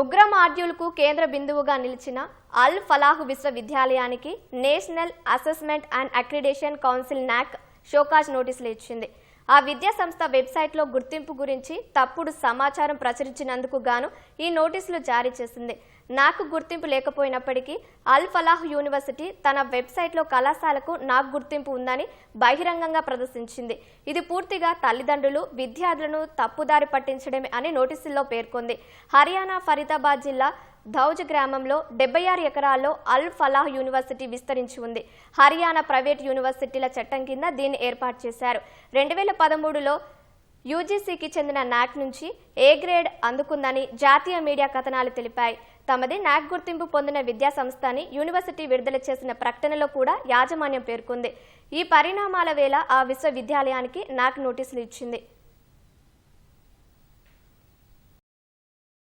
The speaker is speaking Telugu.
ఉగ్ర మాడ్యూల్కు కేంద్ర బిందువుగా నిలిచిన అల్ ఫలాహ్ విశ్వవిద్యాలయానికి national assessment and accreditation council నాక్ షోకాజ్ నోటీసులు ఇచ్చింది. ఆ విద్యా సంస్థ వెబ్సైట్లో గుర్తింపు గురించి తప్పుడు సమాచారం ప్రచురించినందుకు గాను ఈ నోటీసులు జారీ చేసింది. నాకు గుర్తింపు లేకపోయినప్పటికీ అల్ ఫలాహ్ యూనివర్సిటీ తన వెబ్సైట్లో కళాశాలకు నాకు గుర్తింపు ఉందని బహిరంగంగా ప్రదర్శించింది. ఇది పూర్తిగా తల్లిదండ్రులు విద్యార్థులను తప్పుదారి పట్టించడమే అని నోటీసుల్లో పేర్కొంది. హర్యానా ఫరీదాబాద్ జిల్లా ధౌజ్ గ్రామంలో 76 ఎకరాల్లో అల్ ఫలాహ్ యూనివర్సిటీ విస్తరించి ఉంది. హర్యానా ప్రైవేట్ యూనివర్సిటీల చట్టం కింద దీన్ని ఏర్పాటు చేశారు. 2013లో యూజీసీకి చెందిన నాక్ నుంచి ఏ గ్రేడ్ అందుకుందని జాతీయ మీడియా కథనాలు తెలిపాయి. తమది నాక్ గుర్తింపు పొందిన విద్యా సంస్థ అని యూనివర్సిటీ విడుదల చేసిన ప్రకటనలో కూడా యాజమాన్యం పేర్కొంది. ఈ పరిణామాల వేళ ఆ విశ్వవిద్యాలయానికి నాక్ నోటీసులు ఇచ్చింది.